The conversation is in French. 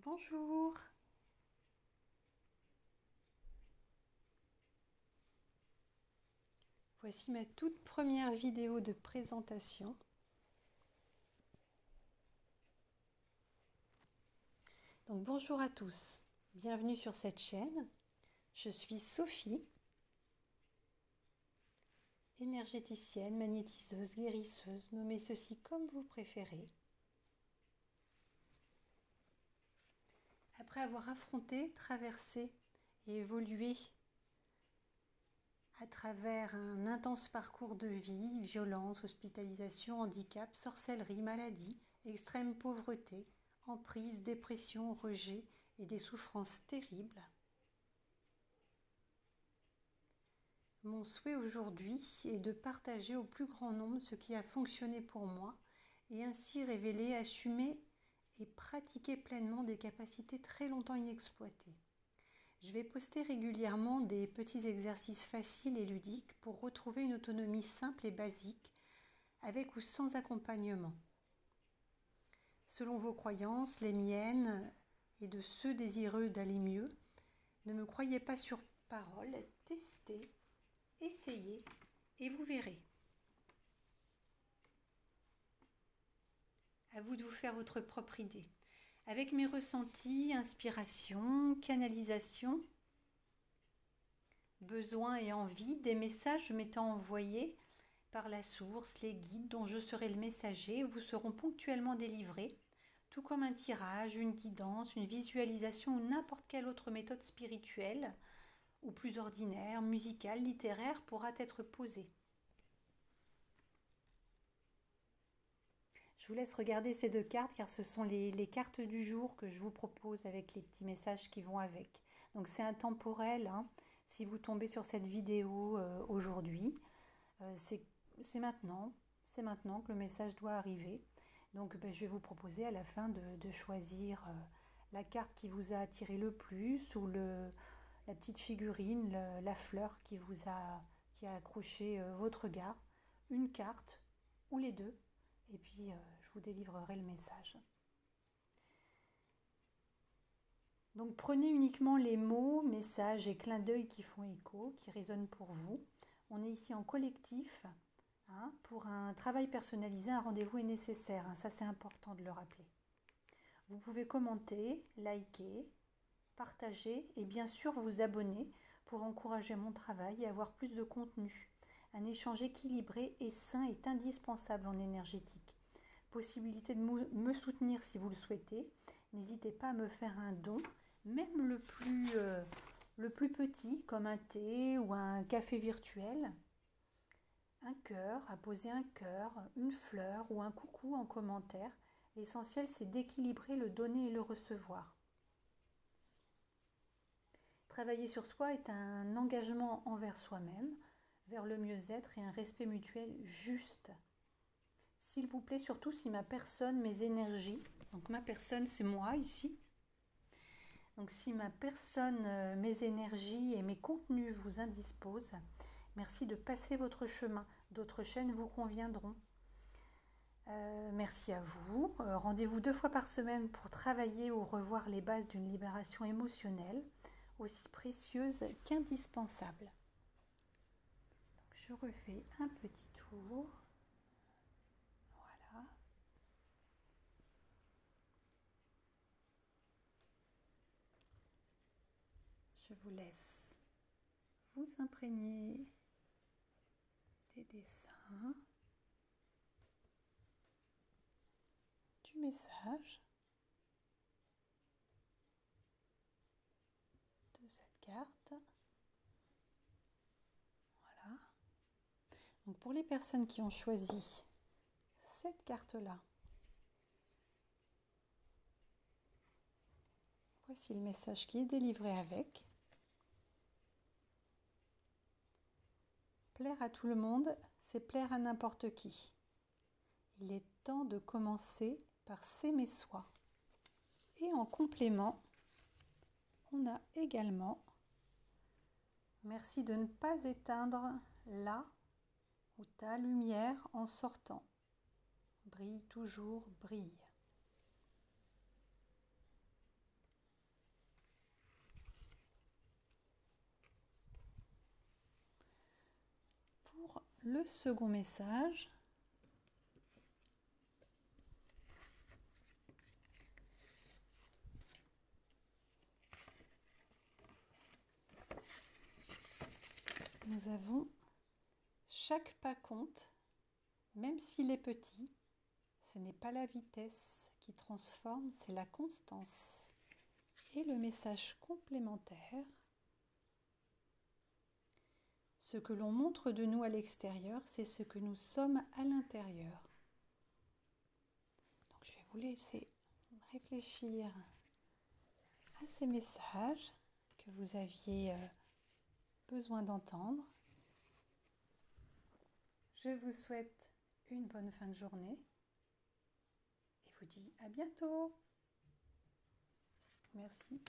Bonjour. Voici ma toute première vidéo de présentation. Donc bonjour à tous, bienvenue sur cette chaîne. Je suis Sophie, énergéticienne, magnétiseuse, guérisseuse, nommez ceci comme vous préférez. Après avoir affronté, traversé et évolué à travers un intense parcours de vie, violence, hospitalisation, handicap, sorcellerie, maladie, extrême pauvreté, emprise, dépression, rejet et des souffrances terribles, mon souhait aujourd'hui est de partager au plus grand nombre ce qui a fonctionné pour moi et ainsi révéler, assumer et pratiquer pleinement des capacités très longtemps inexploitées. Je vais poster régulièrement des petits exercices faciles et ludiques pour retrouver une autonomie simple et basique, avec ou sans accompagnement. Selon vos croyances, les miennes et de ceux désireux d'aller mieux, ne me croyez pas sur parole, testez, essayez et vous verrez. À vous de vous faire votre propre idée. Avec mes ressentis, inspiration, canalisation, besoins et envie, des messages m'étant envoyés par la source, les guides dont je serai le messager vous seront ponctuellement délivrés, tout comme un tirage, une guidance, une visualisation ou n'importe quelle autre méthode spirituelle ou plus ordinaire, musicale, littéraire pourra être posée. Je vous laisse regarder ces deux cartes car ce sont les cartes du jour que je vous propose avec les petits messages qui vont avec. Donc c'est intemporel, hein. Si vous tombez sur cette vidéo aujourd'hui, c'est maintenant que le message doit arriver. Donc je vais vous proposer à la fin de choisir la carte qui vous a attiré le plus ou la petite figurine, la fleur qui a accroché votre regard, une carte ou les deux. Et puis, je vous délivrerai le message. Donc, prenez uniquement les mots, messages et clins d'œil qui font écho, qui résonnent pour vous. On est ici en collectif. Hein, pour un travail personnalisé, un rendez-vous est nécessaire. Hein, ça, c'est important de le rappeler. Vous pouvez commenter, liker, partager et bien sûr vous abonner pour encourager mon travail et avoir plus de contenu. Un échange équilibré et sain est indispensable en énergétique. Possibilité de me soutenir si vous le souhaitez. N'hésitez pas à me faire un don, même le plus petit, comme un thé ou un café virtuel. Un cœur, à poser un cœur, une fleur ou un coucou en commentaire. L'essentiel, c'est d'équilibrer le donner et le recevoir. Travailler sur soi est un engagement envers soi-même, vers le mieux-être et un respect mutuel juste. S'il vous plaît, surtout si ma personne, mes énergies, donc ma personne c'est moi ici, donc si ma personne, mes énergies et mes contenus vous indisposent, merci de passer votre chemin, d'autres chaînes vous conviendront. Merci à vous. Rendez-vous 2 fois par semaine pour travailler ou revoir les bases d'une libération émotionnelle, aussi précieuse qu'indispensable. Donc, je refais un petit tour. Voilà. Je vous laisse vous imprégner des dessins, du message, de cette carte. Voilà. Donc pour les personnes qui ont choisi cette carte-là, voici le message qui est délivré avec. Plaire à tout le monde, c'est plaire à n'importe qui. Il est temps de commencer par s'aimer soi. Et en complément, on a également « Merci de ne pas éteindre là où ta lumière en sortant. Brille toujours, brille. » le second message. Nous avons chaque pas compte, même s'il est petit. Ce n'est pas la vitesse qui transforme, c'est la constance. Et le message complémentaire, ce que l'on montre de nous à l'extérieur, c'est ce que nous sommes à l'intérieur. Donc je vais vous laisser réfléchir à ces messages que vous aviez besoin d'entendre. Je vous souhaite une bonne fin de journée et vous dis à bientôt. Merci.